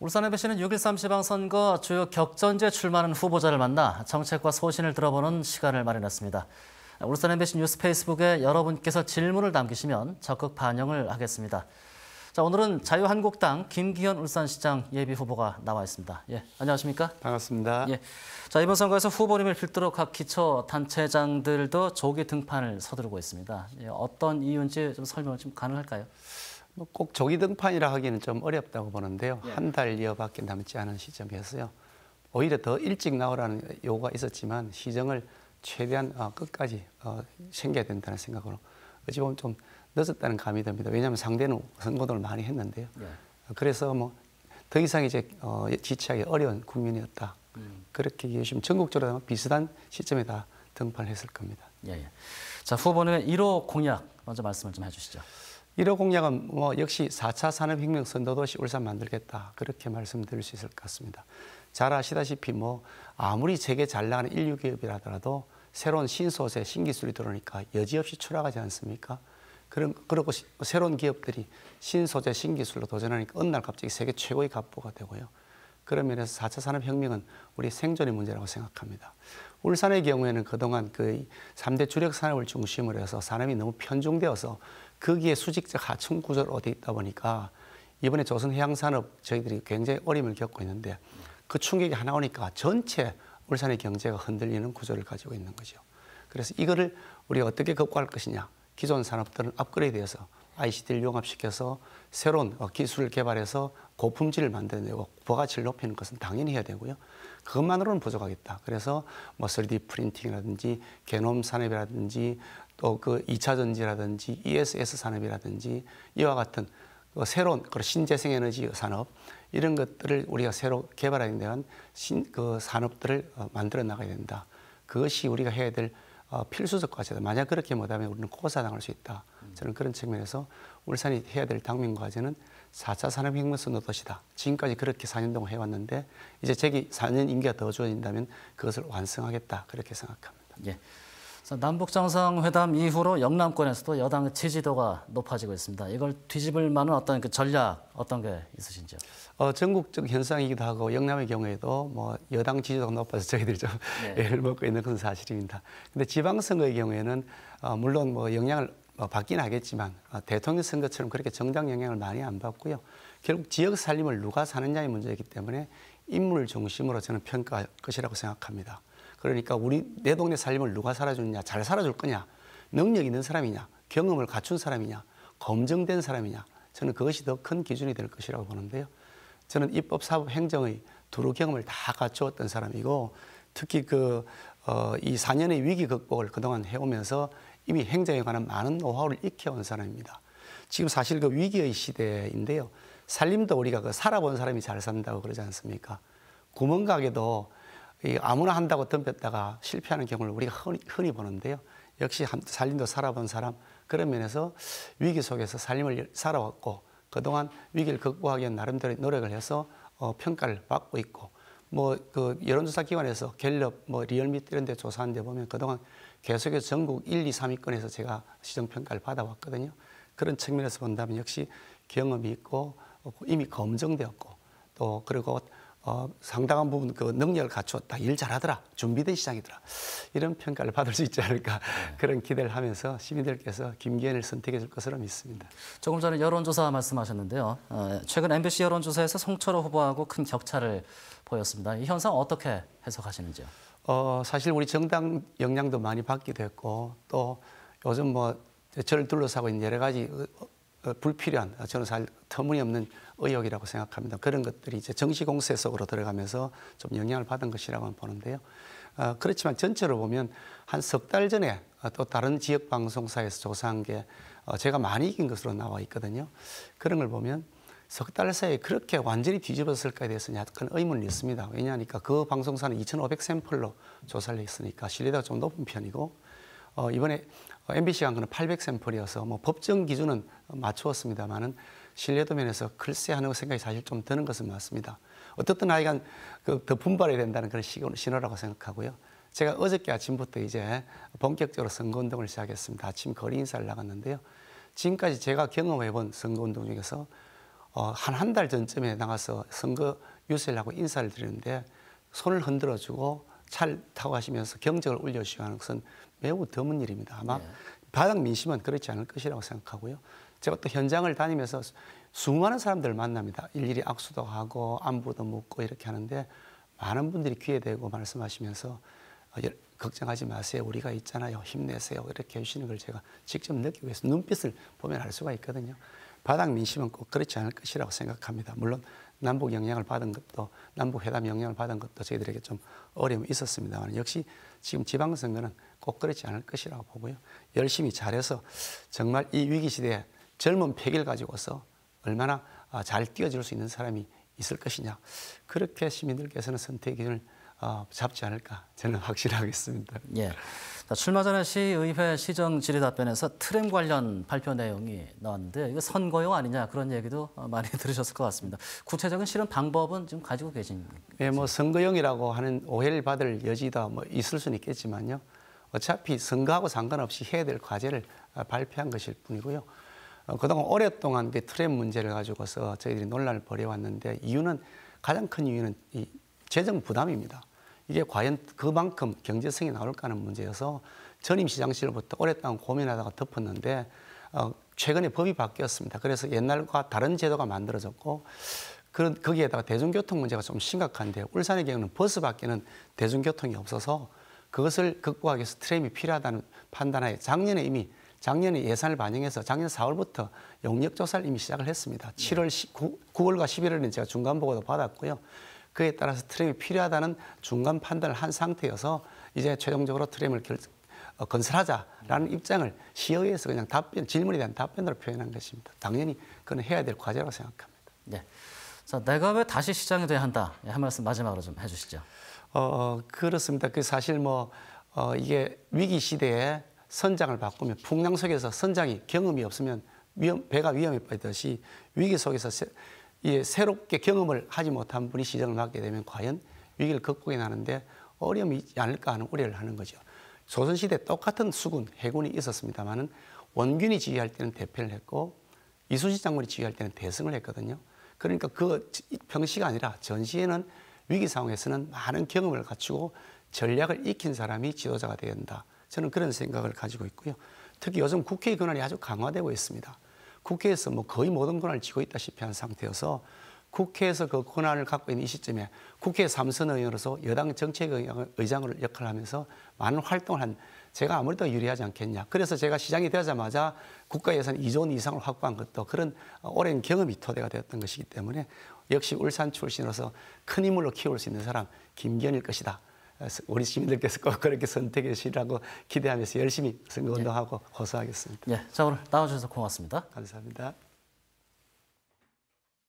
울산 MBC는 6.13 지방선거 주요 격전지에 출마하는 후보자를 만나 정책과 소신을 들어보는 시간을 마련했습니다. 울산 MBC 뉴스 페이스북에 여러분께서 질문을 남기시면 적극 반영을 하겠습니다. 자, 오늘은 자유한국당 김기현 울산시장 예비후보가 나와 있습니다. 예, 안녕하십니까? 반갑습니다. 예, 자, 이번 선거에서 후보님을 필두로 각 기초단체장들도 조기 등판을 서두르고 있습니다. 예, 어떤 이유인지 좀 설명을 좀 가능할까요? 꼭 조기 등판이라 하기는 좀 어렵다고 보는데요. 예. 한 달여밖에 남지 않은 시점이었어요. 오히려 더 일찍 나오라는 요구가 있었지만 시정을 최대한 끝까지 챙겨야 된다는 생각으로 어찌 보면 좀 늦었다는 감이 듭니다. 왜냐하면 상대는 선거도를 많이 했는데요. 예. 그래서 뭐 더 이상 이제 지치하기 어려운 국민이었다. 그렇게 이해하시면 전국적으로 비슷한 시점에 다 등판을 했을 겁니다. 예, 예. 자, 후보님의 1호 공약 먼저 말씀을 좀 해주시죠. 1호 공약은 뭐 역시 4차 산업혁명 선도도시 울산 만들겠다. 그렇게 말씀드릴 수 있을 것 같습니다. 잘 아시다시피 뭐 아무리 세계 잘 나가는 인류 기업이라더라도 새로운 신소재, 신기술이 들어오니까 여지없이 추락하지 않습니까? 그리고 새로운 기업들이 신소재, 신기술로 도전하니까 어느 날 갑자기 세계 최고의 갑부가 되고요. 그런 면에서 4차 산업혁명은 우리 생존의 문제라고 생각합니다. 울산의 경우에는 그동안 그 3대 주력 산업을 중심으로 해서 산업이 너무 편중되어서 거기에 수직적 하청 구조로 돼 있다 보니까 이번에 조선해양산업 저희들이 굉장히 어려움을 겪고 있는데 그 충격이 하나 오니까 전체 울산의 경제가 흔들리는 구조를 가지고 있는 거죠. 그래서 이거를 우리가 어떻게 극복할 것이냐. 기존 산업들은 업그레이드해서 ICT를 융합시켜서 새로운 기술을 개발해서 고품질을 만들어내고 부가치를 높이는 것은 당연히 해야 되고요. 그것만으로는 부족하겠다. 그래서 뭐 3D 프린팅이라든지 게놈 산업이라든지 또 그 2차 전지라든지 ESS 산업이라든지 이와 같은 새로운 신재생에너지 산업 이런 것들을 우리가 새로 개발하는 데한 그 산업들을 만들어 나가야 된다. 그것이 우리가 해야 될 필수적 과제다. 만약 그렇게 못하면 우리는 고사당할 수 있다. 저는 그런 측면에서 울산이 해야 될 당면 과제는 4차 산업혁명 선도도시다. 지금까지 그렇게 4년 동안 해왔는데 이제 제기 4년 임기가 더 주어진다면 그것을 완성하겠다. 그렇게 생각합니다. 예. 남북정상회담 이후로 영남권에서도 여당 지지도가 높아지고 있습니다. 이걸 뒤집을 만한 어떤 그 전략 어떤 게 있으신지요? 전국적 현상이기도 하고 영남의 경우에도 뭐 여당 지지도가 높아서 저희들이 좀 애를 먹고 있는 것은 사실입니다. 근데 지방선거의 경우에는 물론 뭐 영향을 받긴 하겠지만 대통령 선거처럼 그렇게 정당 영향을 많이 안 받고요. 결국 지역 살림을 누가 사느냐의 문제이기 때문에 인물 중심으로 저는 평가할 것이라고 생각합니다. 그러니까 내 동네 살림을 누가 살아주느냐, 잘 살아줄 거냐, 능력 있는 사람이냐, 경험을 갖춘 사람이냐, 검증된 사람이냐, 저는 그것이 더 큰 기준이 될 것이라고 보는데요. 저는 입법, 사법, 행정의 두루 경험을 다 갖추었던 사람이고 특히 이 4년의 위기 극복을 그동안 해오면서 이미 행정에 관한 많은 노하우를 익혀온 사람입니다. 지금 사실 그 위기의 시대인데요. 살림도 우리가 살아본 사람이 잘 산다고 그러지 않습니까? 구멍가게도 아무나 한다고 덤볐다가 실패하는 경우를 우리가 흔히 보는데요. 역시 살림도 살아본 사람 그런 면에서 위기 속에서 살림을 살아왔고 그동안 위기를 극복하기 위한 나름대로 노력을 해서 평가를 받고 있고 뭐 그 여론조사 기관에서 갤럽 뭐 리얼미터 이런 데 조사한 데 보면 그동안 계속해서 전국 1, 2, 3위권에서 제가 시정평가를 받아왔거든요. 그런 측면에서 본다면 역시 경험이 있고 이미 검증되었고 또 그리고 상당한 부분 그 능력을 갖추었다. 일 잘하더라. 준비된 시장이더라. 이런 평가를 받을 수 있지 않을까 그런 기대를 하면서 시민들께서 김기현을 선택해 줄 것으로 믿습니다. 조금 전에 여론조사 말씀하셨는데요. 최근 MBC 여론조사에서 송철호 후보하고 큰 격차를 보였습니다. 이 현상 어떻게 해석하시는지요? 사실 우리 정당 영향도 많이 받기도 했고 또 요즘 뭐 저를 둘러싸고 있는 여러 가지 불필요한 저는 사실 터무니없는 의혹이라고 생각합니다. 그런 것들이 이제 정치 공세 속으로 들어가면서 좀 영향을 받은 것이라고 보는데요. 그렇지만 전체로 보면 한 석 달 전에 또 다른 지역 방송사에서 조사한 게 제가 많이 이긴 것으로 나와 있거든요. 그런 걸 보면 석 달 사이에 그렇게 완전히 뒤집었을까에 대해서 약간 의문이 있습니다. 왜냐하니까 그 방송사는 2,500 샘플로 조사를 했으니까 신뢰도가 좀 높은 편이고 이번에 MBC가 한 거는 800 샘플이어서 뭐 법정 기준은 맞추었습니다만은 신뢰도 면에서 글쎄 하는 생각이 사실 좀 드는 것은 맞습니다. 어떻든 하여간 더 분발해야 된다는 그런 신호라고 생각하고요. 제가 어저께 아침부터 이제 본격적으로 선거운동을 시작했습니다. 아침 거리 인사를 나갔는데요. 지금까지 제가 경험해본 선거운동 중에서 한 달 전쯤에 나가서 선거 유세를 하고 인사를 드리는데 손을 흔들어주고 차를 타고 가시면서 경적을 울려주시고 하는 것은 매우 드문 일입니다. 아마 바닥 민심은 그렇지 않을 것이라고 생각하고요. 제가 또 현장을 다니면서 수많은 사람들을 만납니다. 일일이 악수도 하고 안부도 묻고 이렇게 하는데 많은 분들이 귀에 대고 말씀하시면서 걱정하지 마세요. 우리가 있잖아요. 힘내세요. 이렇게 해주시는 걸 제가 직접 느끼고 있어요. 눈빛을 보면 알 수가 있거든요. 바닥 민심은 꼭 그렇지 않을 것이라고 생각합니다. 물론 남북 영향을 받은 것도 남북 회담 영향을 받은 것도 저희들에게 좀 어려움이 있었습니다만 역시 지금 지방선거는 꼭 그렇지 않을 것이라고 보고요. 열심히 잘해서 정말 이 위기 시대에 젊은 패기를 가지고서 얼마나 잘 뛰어줄 수 있는 사람이 있을 것이냐. 그렇게 시민들께서는 선택의 기준을 잡지 않을까 저는 확신하겠습니다. 예. 출마 전에 시의회 시정 질의 답변에서 트램 관련 발표 내용이 나왔는데 이거 선거용 아니냐 그런 얘기도 많이 들으셨을 것 같습니다. 구체적인 실현 방법은 지금 가지고 계신가요? 네, 뭐 선거용이라고 하는 오해를 받을 여지도 뭐 있을 수는 있겠지만요. 어차피 선거하고 상관없이 해야 될 과제를 발표한 것일 뿐이고요. 그동안 오랫동안 그 트램 문제를 가지고서 저희들이 논란을 벌여왔는데 가장 큰 이유는 이 재정 부담입니다. 이게 과연 그만큼 경제성이 나올까 하는 문제여서 전임 시장 시절부터 오랫동안 고민하다가 덮었는데 최근에 법이 바뀌었습니다. 그래서 옛날과 다른 제도가 만들어졌고 거기에다가 대중교통 문제가 좀 심각한데 울산의 경우는 버스밖에는 대중교통이 없어서 그것을 극복하기 위해서 트램이 필요하다는 판단하에 작년에 예산을 반영해서 작년 4월부터 용역조사를 이미 시작을 했습니다. 9월과 11월에는 제가 중간보고도 받았고요. 그에 따라서 트램이 필요하다는 중간 판단을 한 상태여서 이제 최종적으로 트램을 건설하자라는 입장을 시의회에서 그냥 질문에 대한 답변으로 표현한 것입니다. 당연히 그건 해야 될 과제라고 생각합니다. 네. 자, 내가 왜 다시 시장이 돼야 한다? 한 말씀 마지막으로 좀 해주시죠. 그렇습니다. 사실 이게 위기 시대에 선장을 바꾸면 풍랑 속에서 선장이 경험이 없으면 배가 위험에 빠지듯이 위기 속에서 새롭게 경험을 하지 못한 분이 시정을 맡게 되면 과연 위기를 극복해 나가는데 어려움이 있지 않을까 하는 우려를 하는 거죠. 조선시대 똑같은 수군, 해군이 있었습니다만은 원균이 지휘할 때는 대패를 했고 이순신 장군이 지휘할 때는 대승을 했거든요. 그러니까 그 평시가 아니라 전시에는 위기 상황에서는 많은 경험을 갖추고 전략을 익힌 사람이 지도자가 되어야 한다. 저는 그런 생각을 가지고 있고요. 특히 요즘 국회의 권한이 아주 강화되고 있습니다. 국회에서 거의 모든 권한을 쥐고 있다시피 한 상태여서 국회에서 그 권한을 갖고 있는 이 시점에 국회 3선 의원으로서 여당 정책의장을 역할을 하면서 많은 활동을 한 제가 아무래도 유리하지 않겠냐. 그래서 제가 시장이 되자마자 국가 예산 2조 원 이상을 확보한 것도 그런 오랜 경험이 토대가 되었던 것이기 때문에 역시 울산 출신으로서 큰 인물로 키울 수 있는 사람 김기현일 것이다. 우리 시민들께서 꼭 그렇게 선택해 주시라고 기대하면서 열심히 선거운동하고 호소하겠습니다. 자, 오늘 나와주셔서 고맙습니다. 감사합니다.